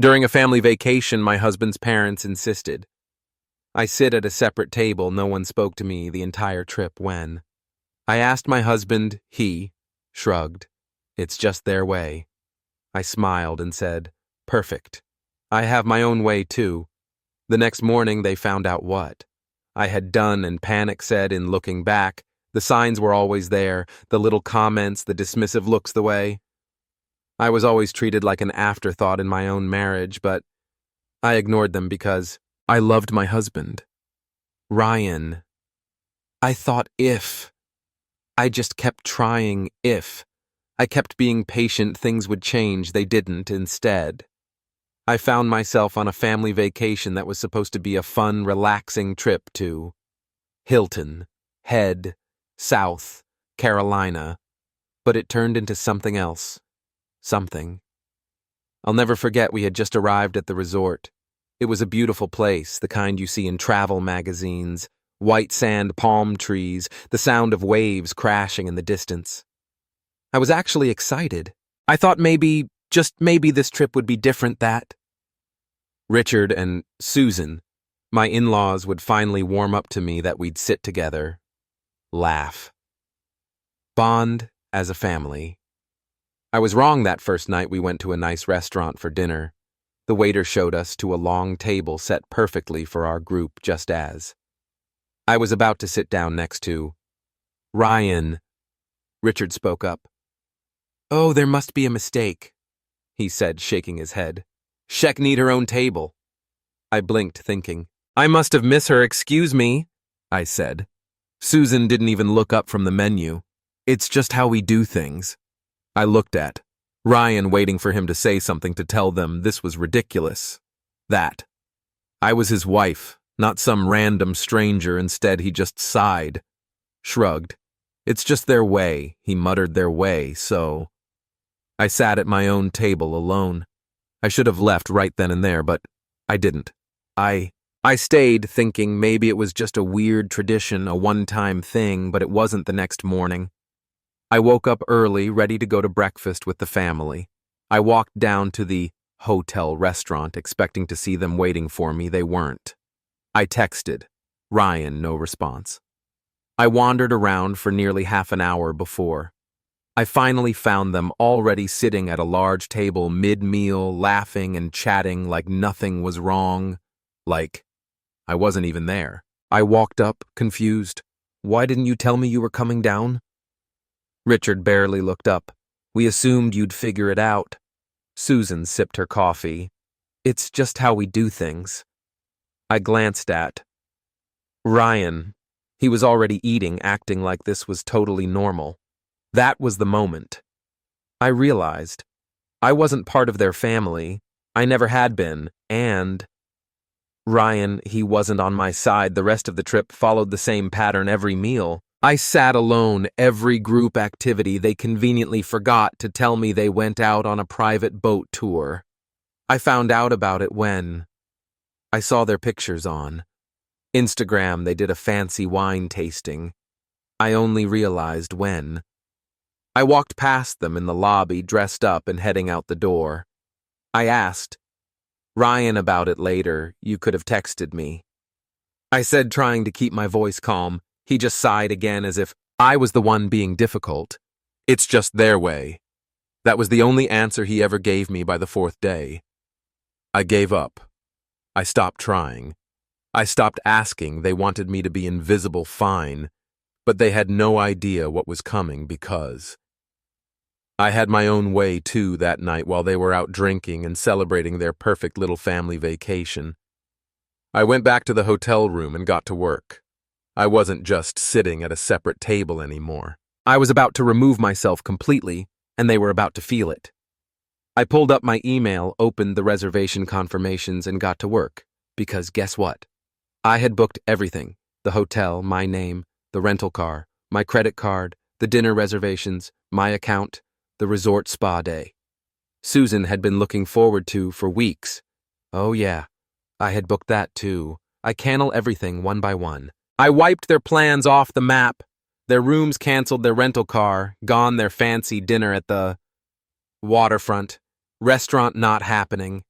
During a family vacation, my husband's parents insisted. I sit at a separate table. No one spoke to me the entire trip when. I asked my husband. He shrugged. It's just their way. I smiled and said, perfect. I have my own way too. The next morning they found out what I had done, and panic set in. Looking back, the signs were always there, the little comments, the dismissive looks, the way. I was always treated like an afterthought in my own marriage, but I ignored them because I loved my husband. Ryan. I thought if. I just kept trying if. I kept being patient, things would change. They didn't. Instead, I found myself on a family vacation that was supposed to be a fun, relaxing trip to Hilton Head, South Carolina, but it turned into something else. Something. I'll never forget, we had just arrived at the resort. It was a beautiful place, the kind you see in travel magazines, white sand, palm trees, the sound of waves crashing in the distance. I was actually excited. I thought maybe, just maybe, this trip would be different, that Richard and Susan, my in-laws, would finally warm up to me, that we'd sit together, laugh, bond as a family. I was wrong. That first night we went to a nice restaurant for dinner. The waiter showed us to a long table set perfectly for our group, just as I was about to sit down next to Ryan. Richard spoke up. Oh, there must be a mistake, he said, shaking his head. Sheck need her own table. I blinked, thinking. I must have missed her. Excuse me, I said. Susan didn't even look up from the menu. It's just how we do things. I looked at Ryan, waiting for him to say something to tell them this was ridiculous. That I was his wife, not some random stranger. Instead, he just sighed, shrugged. It's just their way, he muttered, their way, so. I sat at my own table alone. I should have left right then and there, but I didn't. I stayed, thinking maybe it was just a weird tradition, a one-time thing, but it wasn't. The next morning, I woke up early, ready to go to breakfast with the family. I walked down to the hotel restaurant, expecting to see them waiting for me. They weren't. I texted Ryan, no response. I wandered around for nearly half an hour before I finally found them, already sitting at a large table mid-meal, laughing and chatting like nothing was wrong, like I wasn't even there. I walked up, confused. Why didn't you tell me you were coming down? Richard barely looked up. We assumed you'd figure it out. Susan sipped her coffee. It's just how we do things. I glanced at Ryan. He was already eating, acting like this was totally normal. That was the moment I realized I wasn't part of their family. I never had been, and Ryan, he wasn't on my side. The rest of the trip followed the same pattern every meal. I sat alone every group activity. They conveniently forgot to tell me they went out on a private boat tour. I found out about it when I saw their pictures on Instagram. They did a fancy wine tasting. I only realized when I walked past them in the lobby, dressed up and heading out the door. I asked Ryan about it later. You could have texted me, I said, trying to keep my voice calm. He just sighed again, as if I was the one being difficult. It's just their way. That was the only answer he ever gave me by the fourth day. I gave up. I stopped trying. I stopped asking. They wanted me to be invisible, fine, but they had no idea what was coming, because I had my own way too that night while they were out drinking and celebrating their perfect little family vacation. I went back to the hotel room and got to work. I wasn't just sitting at a separate table anymore. I was about to remove myself completely, and they were about to feel it. I pulled up my email, opened the reservation confirmations, and got to work. Because guess what? I had booked everything. The hotel, my name, the rental car, my credit card, the dinner reservations, my account, the resort spa day. Susan had been looking forward to for weeks. Oh yeah, I had booked that too. I cancel everything one by one. I wiped their plans off the map. Their rooms canceled, their rental car, gone, their fancy dinner at the waterfront, restaurant not happening.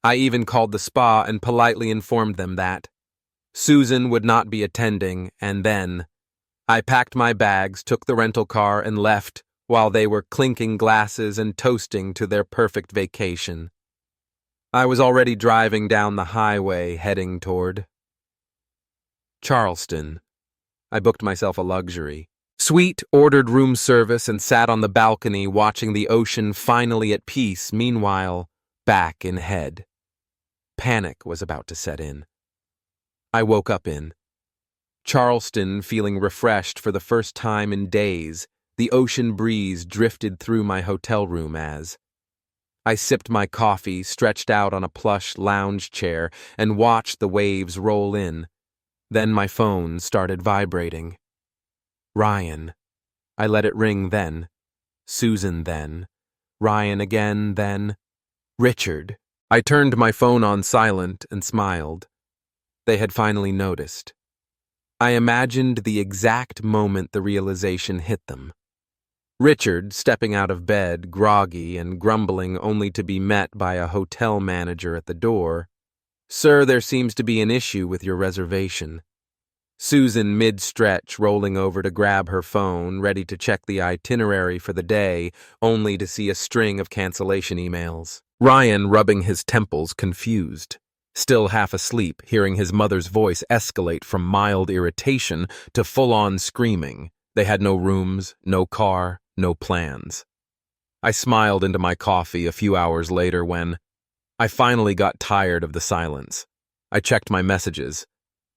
I even called the spa and politely informed them that Susan would not be attending, and then I packed my bags, took the rental car, and left while they were clinking glasses and toasting to their perfect vacation. I was already driving down the highway heading toward Charleston. I booked myself a luxury suite, ordered room service, and sat on the balcony watching the ocean finally at peace, meanwhile, back in head. Panic was about to set in. I woke up in Charleston, feeling refreshed for the first time in days. The ocean breeze drifted through my hotel room as I sipped my coffee, stretched out on a plush lounge chair, and watched the waves roll in. Then my phone started vibrating. Ryan. I let it ring then. Susan then. Ryan again then. Richard. I turned my phone on silent and smiled. They had finally noticed. I imagined the exact moment the realization hit them. Richard, stepping out of bed, groggy and grumbling, only to be met by a hotel manager at the door. "Sir, there seems to be an issue with your reservation." Susan, mid-stretch, rolling over to grab her phone, ready to check the itinerary for the day, only to see a string of cancellation emails. Ryan, rubbing his temples, confused. Still half asleep, hearing his mother's voice escalate from mild irritation to full-on screaming. They had no rooms, no car, no plans. I smiled into my coffee a few hours later when I finally got tired of the silence. I checked my messages.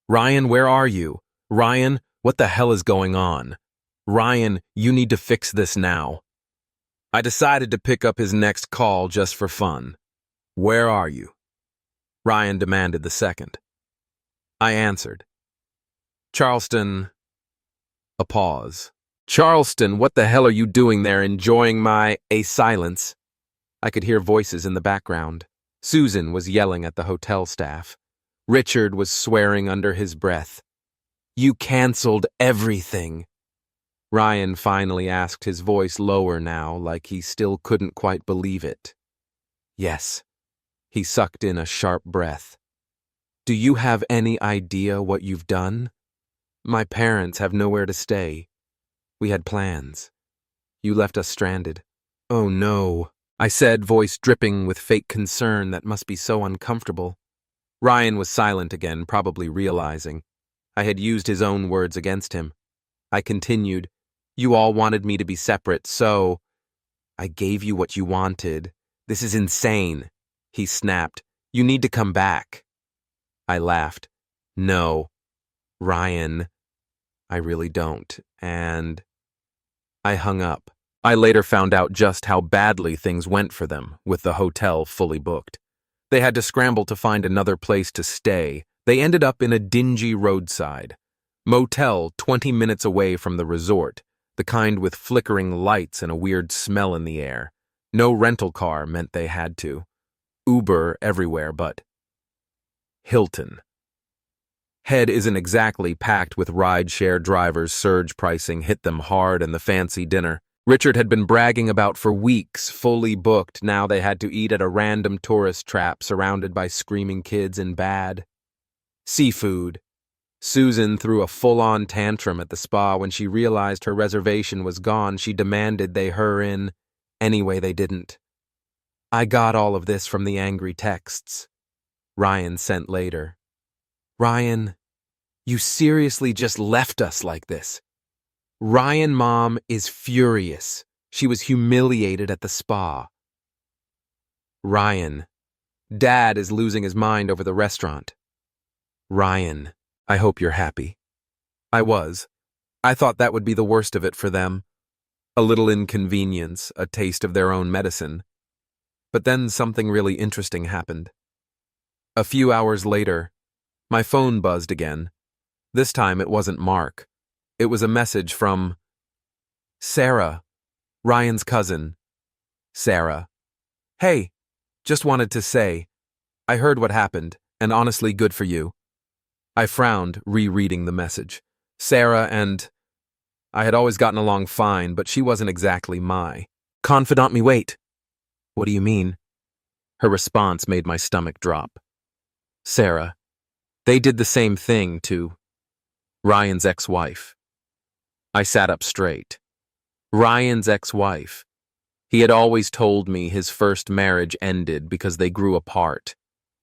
"Ryan, where are you? Ryan, what the hell is going on? Ryan, you need to fix this now." I decided to pick up his next call just for fun. "Where are you?" Ryan demanded the second. I answered. "Charleston." A pause. "Charleston, what the hell are you doing there, enjoying my silence?" I could hear voices in the background. Susan was yelling at the hotel staff. Richard was swearing under his breath. "You canceled everything." Ryan finally asked, his voice lower now, like he still couldn't quite believe it. "Yes." He sucked in a sharp breath. "Do you have any idea what you've done? My parents have nowhere to stay. We had plans. You left us stranded." "Oh no," I said, voice dripping with fake concern that must be so uncomfortable. Ryan was silent again, probably realizing I had used his own words against him. I continued, "You all wanted me to be separate, so I gave you what you wanted. This is insane." He snapped, "You need to come back." I laughed. "No, Ryan, I really don't," and I hung up. I later found out just how badly things went for them, with the hotel fully booked. They had to scramble to find another place to stay. They ended up in a dingy roadside motel 20 minutes away from the resort, the kind with flickering lights and a weird smell in the air. No rental car meant they had to. Uber everywhere but Hilton. Head isn't exactly packed with ride-share drivers. Surge pricing hit them hard, and the fancy dinner Richard had been bragging about for weeks, fully booked. Now they had to eat at a random tourist trap surrounded by screaming kids and bad seafood. Susan threw a full-on tantrum at the spa when she realized her reservation was gone. She demanded they hurry in. Anyway, they didn't. I got all of this from the angry texts Ryan sent later. "Ryan, you seriously just left us like this?" Ryan mom is furious. She was humiliated at the spa. Ryan, Dad is losing his mind over the restaurant. Ryan, I hope you're happy. I was. I thought that would be the worst of it for them. A little inconvenience, a taste of their own medicine. But then something really interesting happened. A few hours later, my phone buzzed again. This time it wasn't Mark. It was a message from Sarah, Ryan's cousin. Sarah. "Hey, just wanted to say, I heard what happened, and honestly good for you." I frowned, rereading the message. Sarah and I had always gotten along fine, but she wasn't exactly my confidant. Me wait. What do you mean? Her response made my stomach drop. Sarah, they did the same thing to Ryan's ex-wife. I sat up straight. Ryan's ex-wife. He had always told me his first marriage ended because they grew apart.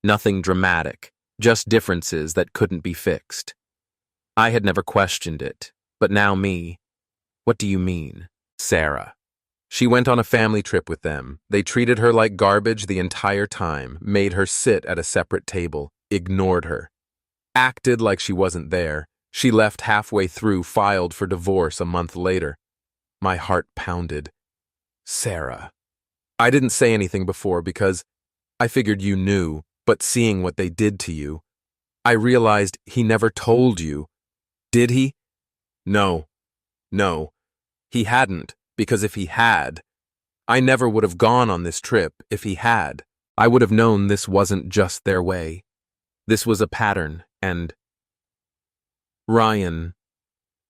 Nothing dramatic, just differences that couldn't be fixed. I had never questioned it, but now me. What do you mean, Sarah? She went on a family trip with them. They treated her like garbage the entire time, made her sit at a separate table, ignored her. Acted like she wasn't there. She left halfway through, filed for divorce a month later. My heart pounded. Sarah. I didn't say anything before because I figured you knew, but seeing what they did to you, I realized he never told you. Did he? No. He hadn't, because if he had, I never would have gone on this trip if he had. I would have known this wasn't just their way. This was a pattern, and Ryan,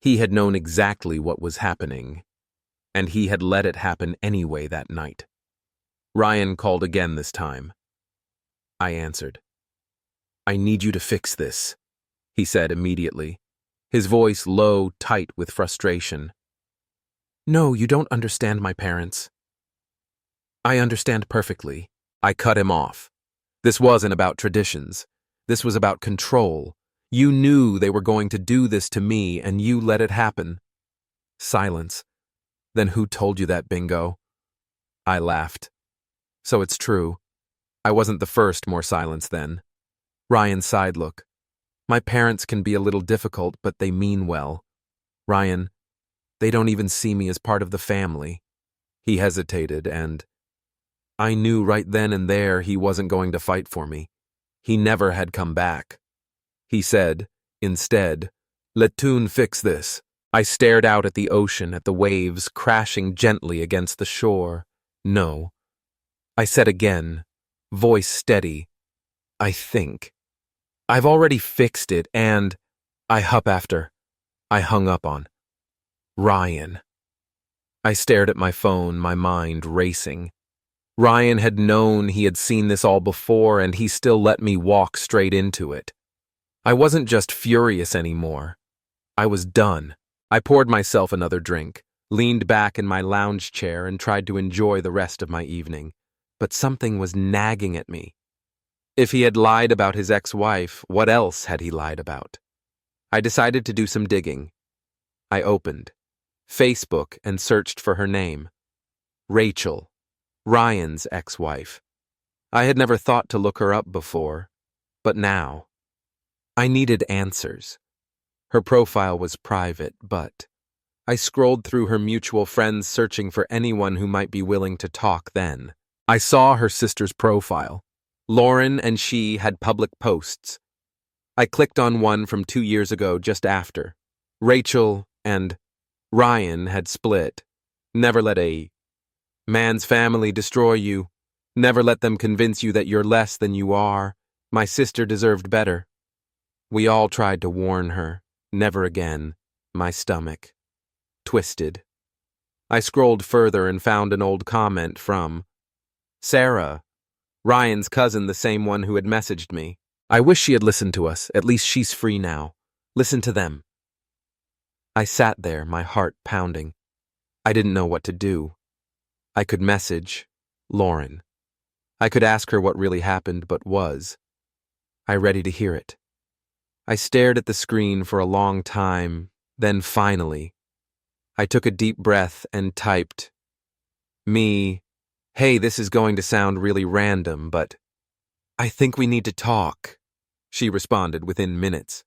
he had known exactly what was happening, and he had let it happen anyway that night. Ryan called again this time. I answered. I need you to fix this, he said immediately, his voice low, tight with frustration. No, you don't understand my parents. I understand perfectly. I cut him off. This wasn't about traditions. This was about control. You knew they were going to do this to me, and you let it happen. Silence. Then who told you that, Bingo? I laughed. So it's true. I wasn't the first, more silence then. Ryan sighed. Look. My parents can be a little difficult, but they mean well. Ryan, they don't even see me as part of the family. He hesitated, and I knew right then and there he wasn't going to fight for me. He never had come back. He said, instead, let Toon fix this. I stared out at the ocean, at the waves crashing gently against the shore. No. I said again, voice steady, I think. I've already fixed it, and I hung up on Ryan. I stared at my phone, my mind racing. Ryan had known he had seen this all before, and he still let me walk straight into it. I wasn't just furious anymore. I was done. I poured myself another drink, leaned back in my lounge chair, and tried to enjoy the rest of my evening. But something was nagging at me. If he had lied about his ex-wife, what else had he lied about? I decided to do some digging. I opened Facebook and searched for her name. Rachel, Ryan's ex-wife. I had never thought to look her up before, but now. I needed answers. Her profile was private, but I scrolled through her mutual friends searching for anyone who might be willing to talk then. I saw her sister's profile. Lauren and she had public posts. I clicked on one from 2 years ago just after. Rachel and Ryan had split. Never let a man's family destroy you. Never let them convince you that you're less than you are. My sister deserved better. We all tried to warn her. Never again. My stomach twisted. I scrolled further and found an old comment from Sarah, Ryan's cousin, the same one who had messaged me. I wish she had listened to us. At least she's free now. Listen to them. I sat there, my heart pounding. I didn't know what to do. I could message Lauren. I could ask her what really happened, but was I ready to hear it? I stared at the screen for a long time, then finally, I took a deep breath and typed, me, hey, this is going to sound really random, but I think we need to talk, she responded within minutes.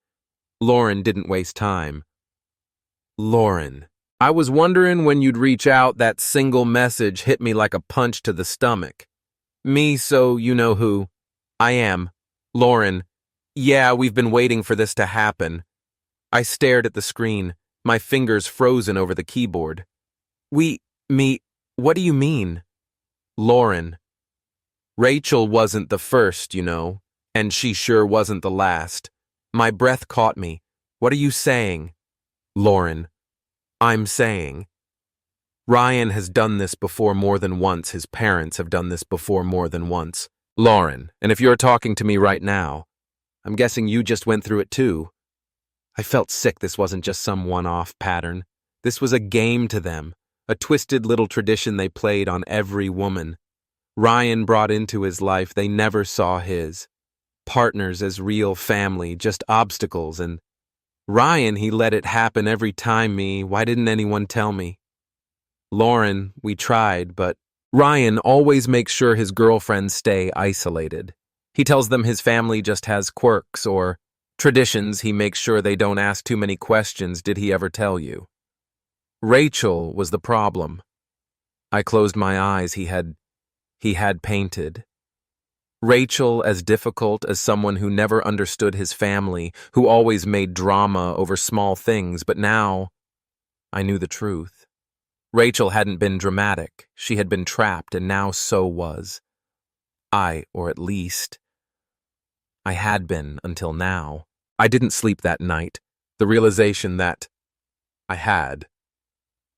Lauren didn't waste time. Lauren, I was wondering when you'd reach out. That single message hit me like a punch to the stomach. Me, so you know who I am. Lauren, yeah, we've been waiting for this to happen. I stared at the screen, my fingers frozen over the keyboard. What do you mean? Lauren, Rachel wasn't the first, you know, and she sure wasn't the last. My breath caught me. What are you saying? Lauren, I'm saying Ryan has done this before more than once. His parents have done this before more than once. Lauren, and if you're talking to me right now, I'm guessing you just went through it too. I felt sick this wasn't just some one-off pattern. This was a game to them, a twisted little tradition they played on every woman. Ryan brought into his life they never saw his. Partners as real family, just obstacles, and Ryan, he let it happen every time why didn't anyone tell me? Lauren, we tried, but Ryan always makes sure his girlfriends stay isolated. He tells them his family just has quirks or traditions. He makes sure they don't ask too many questions. Did he ever tell you? Rachel was the problem. I closed my eyes. He had painted. Rachel as difficult as someone who never understood his family, who always made drama over small things, but now I knew the truth. Rachel hadn't been dramatic. She had been trapped, and now so was I, or at least I had been until now. I didn't sleep that night. The realization that I had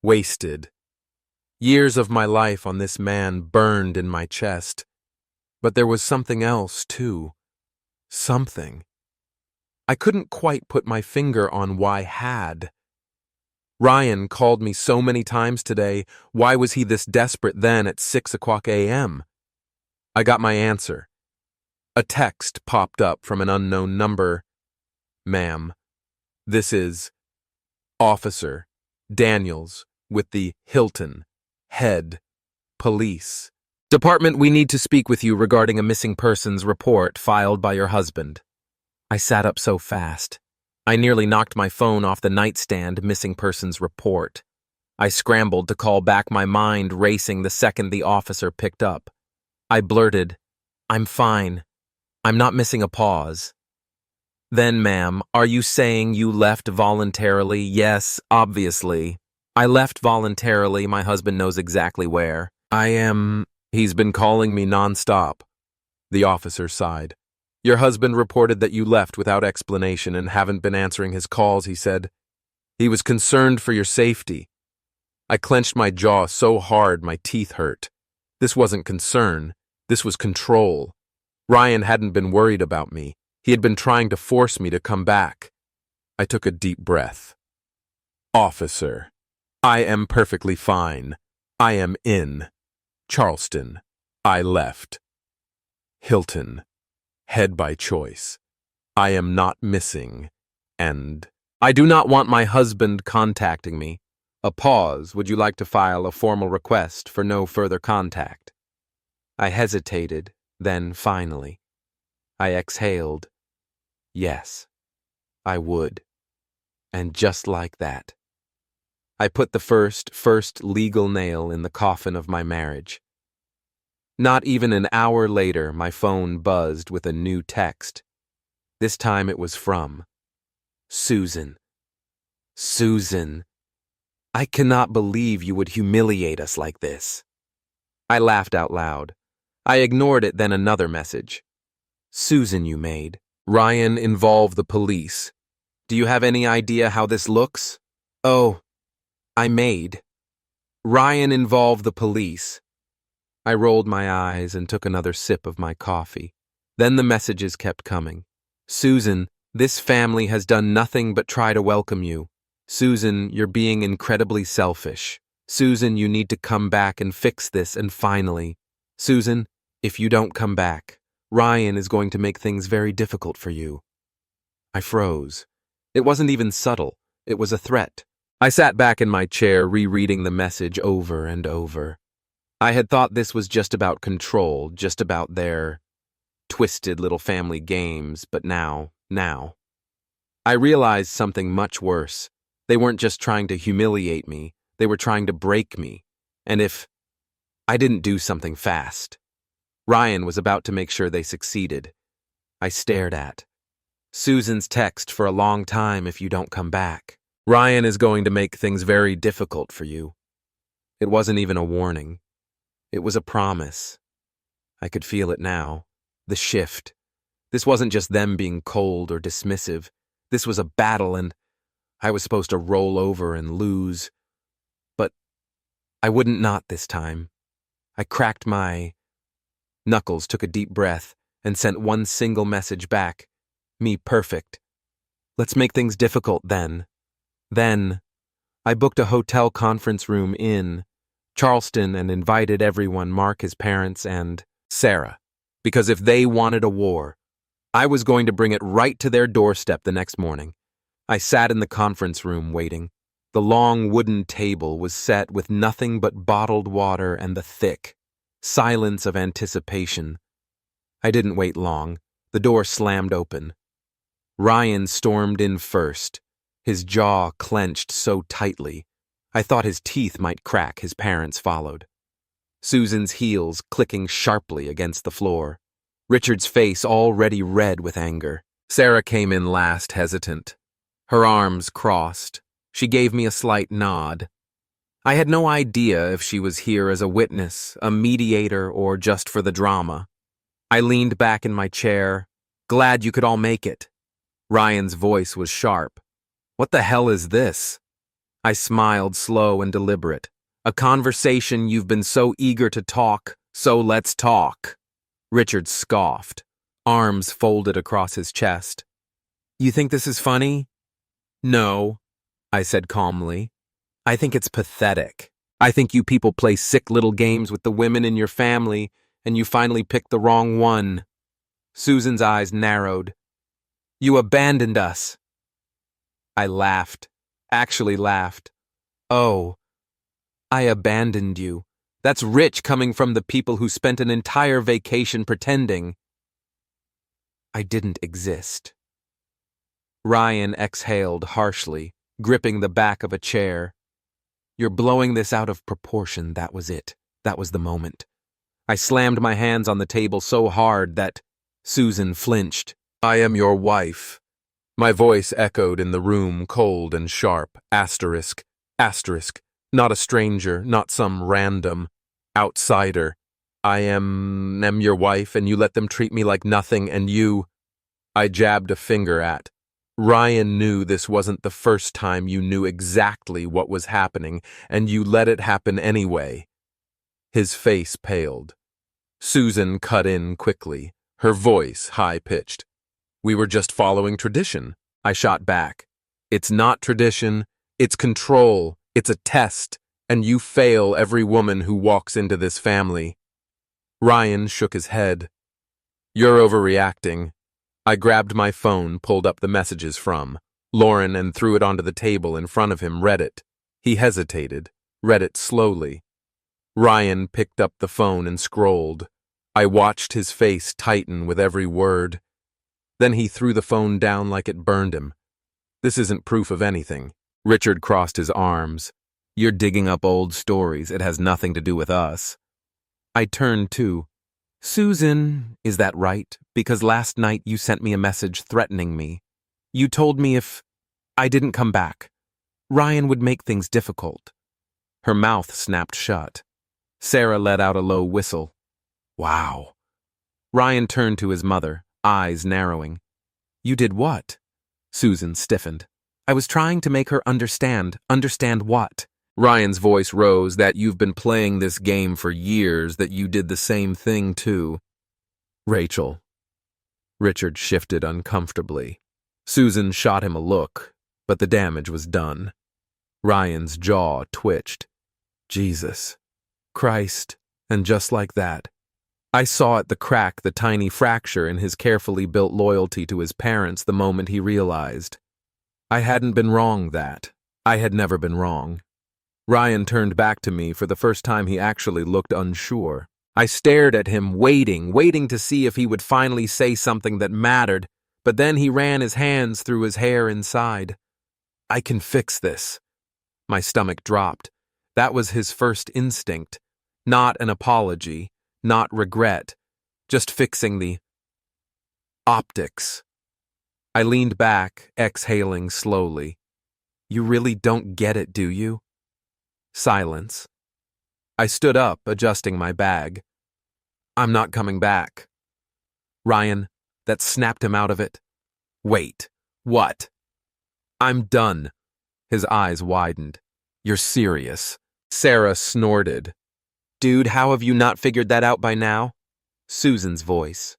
wasted years of my life on this man burned in my chest. But there was something else, too. Something. I couldn't quite put my finger on why had. Ryan called me so many times today. Why was he this desperate then at 6 o'clock a.m.? I got my answer. A text popped up from an unknown number. Ma'am, this is Officer Daniels with the Hilton Head Police Department. We need to speak with you regarding a missing persons report filed by your husband. I sat up so fast. I nearly knocked my phone off the nightstand. Missing persons report. I scrambled to call back, my mind racing the second the officer picked up. I blurted, "I'm fine. I'm not missing." a pause. Then, ma'am, are you saying you left voluntarily? Yes, obviously. I left voluntarily. My husband knows exactly where. He's been calling me nonstop. The officer sighed. Your husband reported that you left without explanation and haven't been answering his calls, he said. He was concerned for your safety. I clenched my jaw so hard my teeth hurt. This wasn't concern. This was control. Ryan hadn't been worried about me. He had been trying to force me to come back. I took a deep breath. Officer, I am perfectly fine. I am in Charleston. I left Hilton Head by choice. I am not missing, and I do not want my husband contacting me. A pause. Would you like to file a formal request for no further contact? I hesitated, then finally, I exhaled. Yes, I would. And just like that, I put the first legal nail in the coffin of my marriage. Not even an hour later, my phone buzzed with a new text. This time it was from Susan. Susan, I cannot believe you would humiliate us like this. I laughed out loud. I ignored it, then another message. Susan, you made. Ryan involved the police. Do you have any idea how this looks? Oh, I made. Ryan involved the police. I rolled my eyes and took another sip of my coffee. Then the messages kept coming. Susan, this family has done nothing but try to welcome you. Susan, you're being incredibly selfish. Susan, you need to come back and fix this. And finally, Susan, if you don't come back, Ryan is going to make things very difficult for you. I froze. It wasn't even subtle. It was a threat. I sat back in my chair, rereading the message over and over. I had thought this was just about control, just about their twisted little family games, but now, I realized something much worse. They weren't just trying to humiliate me, they were trying to break me. And if I didn't do something fast, Ryan was about to make sure they succeeded. I stared at Susan's text for a long time. If you don't come back, Ryan is going to make things very difficult for you. It wasn't even a warning. It was a promise. I could feel it now. The shift. This wasn't just them being cold or dismissive. This was a battle, and I was supposed to roll over and lose. But I wouldn't, not this time. I cracked my Knuckles took a deep breath and sent one single message back. Me perfect. Let's make things difficult then. Then, I booked a hotel conference room in Charleston and invited everyone, Mark, his parents, and Sarah, because if they wanted a war, I was going to bring it right to their doorstep the next morning. I sat in the conference room waiting. The long wooden table was set with nothing but bottled water and the thick silence of anticipation. I didn't wait long. The door slammed open. Ryan stormed in first, his jaw clenched so tightly I thought his teeth might crack. His parents followed, Susan's heels clicking sharply against the floor, Richard's face already red with anger. Sarah came in last, hesitant, her arms crossed. She gave me a slight nod. I had no idea if she was here as a witness, a mediator, or just for the drama. I leaned back in my chair. Glad you could all make it. Ryan's voice was sharp. What the hell is this? I smiled, slow and deliberate. A conversation you've been so eager to talk, so let's talk. Richard scoffed, arms folded across his chest. You think this is funny? No, I said calmly. I think it's pathetic. I think you people play sick little games with the women in your family, and you finally picked the wrong one. Susan's eyes narrowed. You abandoned us. I laughed, actually laughed. Oh, I abandoned you. That's rich coming from the people who spent an entire vacation pretending I didn't exist. Ryan exhaled harshly, gripping the back of a chair. You're blowing this out of proportion, that was it. That was the moment. I slammed my hands on the table so hard that Susan flinched. I am your wife. My voice echoed in the room, cold and sharp. Asterisk, asterisk. Not a stranger, not some random outsider. I am your wife, and you let them treat me like nothing, and you... I jabbed a finger at. Ryan knew this wasn't the first time you knew exactly what was happening, and you let it happen anyway. His face paled. Susan cut in quickly, her voice high-pitched. We were just following tradition. I shot back. It's not tradition, it's control, it's a test, and you fail every woman who walks into this family. Ryan shook his head. You're overreacting. I grabbed my phone, pulled up the messages from Lauren, and threw it onto the table in front of him, read it. He hesitated, read it slowly. Ryan picked up the phone and scrolled. I watched his face tighten with every word. Then he threw the phone down like it burned him. This isn't proof of anything. Richard crossed his arms. You're digging up old stories. It has nothing to do with us. I turned to Susan, is that right? Because last night you sent me a message threatening me. You told me if I didn't come back, Ryan would make things difficult. Her mouth snapped shut. Sarah let out a low whistle. Wow. Ryan turned to his mother, eyes narrowing. You did what? Susan stiffened. I was trying to make her understand. Understand what? Ryan's voice rose, that you've been playing this game for years, that you did the same thing too. Rachel. Richard shifted uncomfortably. Susan shot him a look, but the damage was done. Ryan's jaw twitched. Jesus. Christ. And just like that, I saw at the crack the tiny fracture in his carefully built loyalty to his parents the moment he realized. I hadn't been wrong that. I had never been wrong. Ryan turned back to me. For the first time he actually looked unsure. I stared at him, waiting to see if he would finally say something that mattered, but then he ran his hands through his hair inside. I can fix this. My stomach dropped. That was his first instinct. Not an apology, not regret, just fixing the optics. I leaned back, exhaling slowly. You really don't get it, do you? Silence. I stood up, adjusting my bag. I'm not coming back. Ryan, that snapped him out of it. Wait, what? I'm done. His eyes widened. You're serious? Sarah snorted. Dude, how have you not figured that out by now? Susan's voice.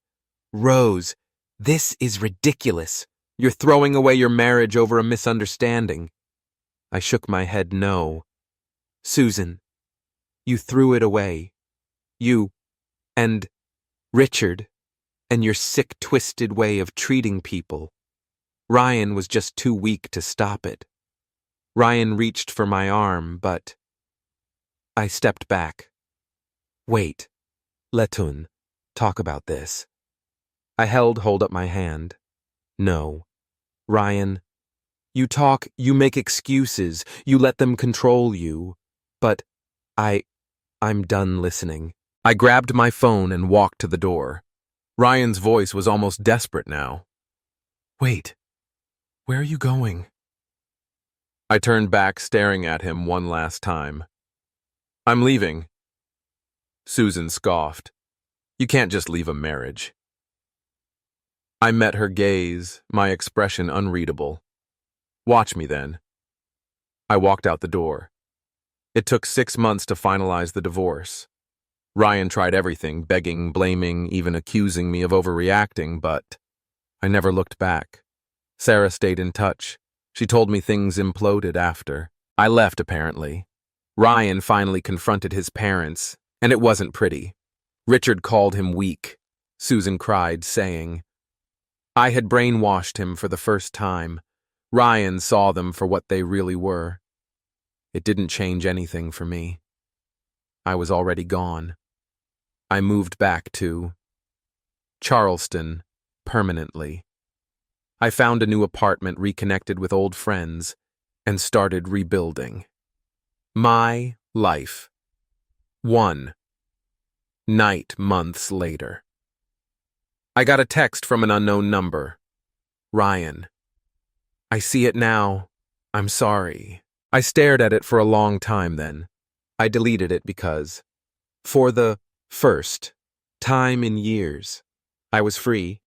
Rose, this is ridiculous. You're throwing away your marriage over a misunderstanding. I shook my head no. Susan, you threw it away. You and Richard and your sick, twisted way of treating people. Ryan was just too weak to stop it. Ryan reached for my arm, but I stepped back. Wait, Letun, talk about this. I hold up my hand. No. Ryan, you talk, you make excuses, you let them control you. But I'm done listening. I grabbed my phone and walked to the door. Ryan's voice was almost desperate now. Wait, where are you going? I turned back, staring at him one last time. I'm leaving. Susan scoffed. You can't just leave a marriage. I met her gaze, my expression unreadable. Watch me then. I walked out the door. It took 6 months to finalize the divorce. Ryan tried everything, begging, blaming, even accusing me of overreacting, but I never looked back. Sarah stayed in touch. She told me things imploded after. I left, apparently. Ryan finally confronted his parents, and it wasn't pretty. Richard called him weak. Susan cried, saying, I had brainwashed him for the first time. Ryan saw them for what they really were. It didn't change anything for me. I was already gone. I moved back to Charleston permanently. I found a new apartment, reconnected with old friends, and started rebuilding. My life. 1 night months later. I got a text from an unknown number. Ryan. I see it now. I'm sorry. I stared at it for a long time then. I deleted it because, for the first time in years, I was free.